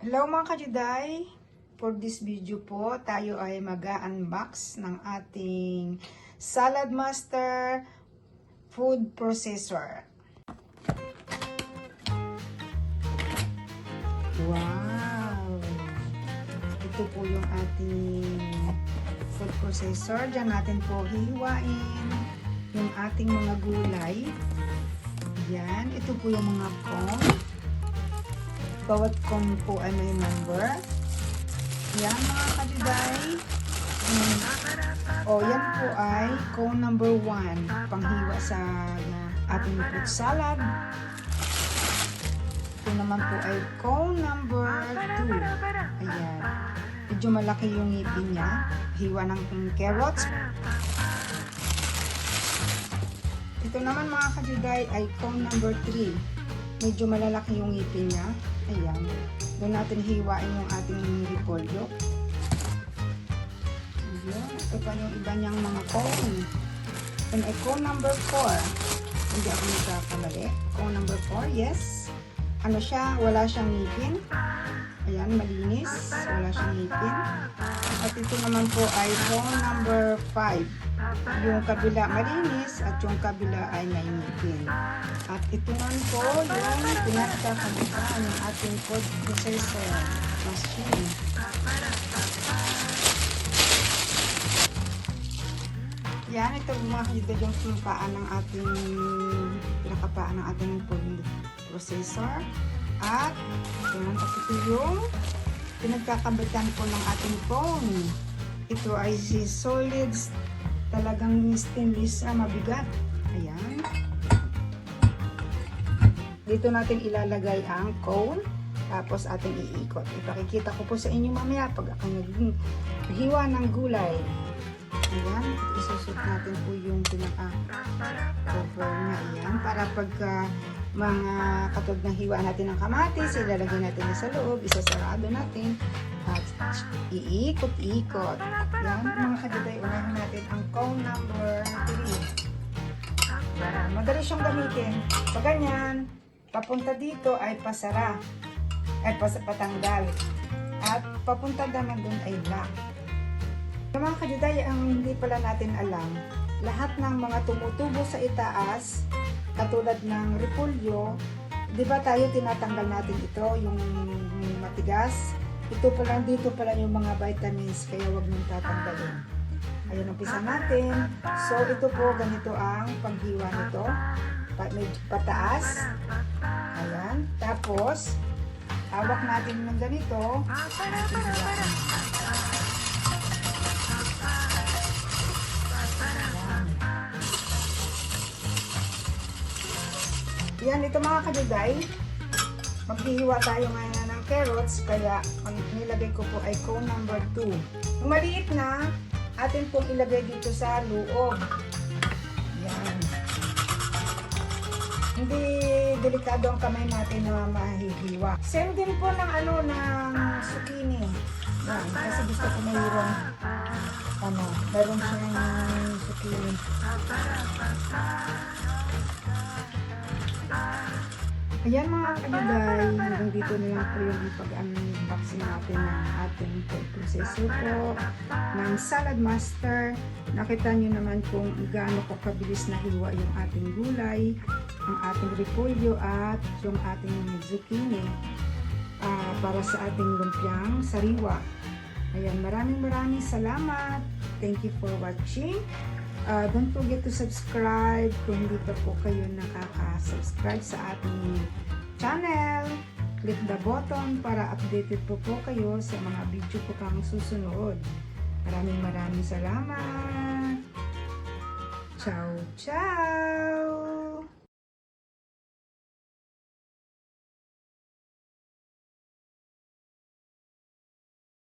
Hello mga kajuday! For this video po, tayo ay mag-unbox ng ating Salad Master Food Processor. Wow! Ito po yung ating food processor. Diyan natin po hihiwain yung ating mga gulay. Yan. Ito po yung mga cone. Bawat cone po ay may number. Yan mga kajuday. Yan po ay cone number 1. Panghiwa sa ating fruit salad. Ito naman po ay cone number 2. Ayan. Medyo malaki yung ngipin niya. Hiwa ng carrots. Ito naman mga kajuday ay cone number 3. Medyo malalaki yung ngipin niya. Ayan. Doon natin hiwain yung ating repolyo. Ayan. Ito pa yung iba niyang mga cone. Ito ay cone number 4. Hindi ako nagkakamali. Cone number 4, yes. Ano siya? Wala siyang ngipin. Ayan, malinis. Wala siyang ngipin. At ito naman po ay cone number 5. Yung kabila malinis at yung kabila ay may ngipin. At ito naman po yung pinagkakabutan ng ating food processor machine. Yan, ito mga kajuday yung pinakapaan ng ating food processor. At ito yung pinagkakabutan po ng ating phone. Ito ay si solid, talagang stainless na mabigat. Ayan. Dito natin ilalagay ang cone. Tapos ating iikot. Ipakikita ko po sa inyo mamaya pag ako naghiwa ng gulay. Ayan. Isusot natin po yung pinaka-cover niya. Ayan. Para pagka mga katog ng hiwa natin ng kamatis, ilalagay natin sa loob, isasarado natin. At iikot-ikot. Yan, mga kajuday, unahin natin ang cone number 3. Madali siyang gamitin. Pag ganyan, papunta dito ay pasara. Ay patanggal. At papunta naman dun ay lock. Mga kajuday, ang hindi pala natin alam, lahat ng mga tumutubo sa itaas, katulad ng repolyo, di ba tayo tinatanggal natin ito, yung matigas. Ito pala, dito pala yung mga vitamins, kaya wag nang tatanggalin. Ayan, umpisa natin. So, ito po, ganito ang paghiwa nito. Pataas. Ayan. Tapos, hawak natin ng ganito. Yan, ito mga kajuday. Maghihiwa tayo ngayon ng carrots, kaya ang nilagay ko po ay cone number 2. Yung maliit na, atin pong ilagay dito sa loob. Yan. Hindi delikado ang kamay natin na mahihiwa. Same din po ng ng zucchini. Yan, kasi gusto ko mayroon meron siyang zucchini. Ayan mga kajuday, hanggang dito na lang po yung pag-unboxing natin ng ating food processor po ng Salad Master. Nakita nyo naman kung gaano ko kabilis na hiwa yung ating gulay, ang ating repolyo at yung ating zucchini para sa ating lumpiang sariwa. Ayan, maraming salamat. Thank you for watching. Don't forget to subscribe kung hindi pa po kayo nakaka-subscribe sa ating channel. Click the button para updated po kayo sa mga video ko pang susunod. Maraming salamat. Ciao, ciao!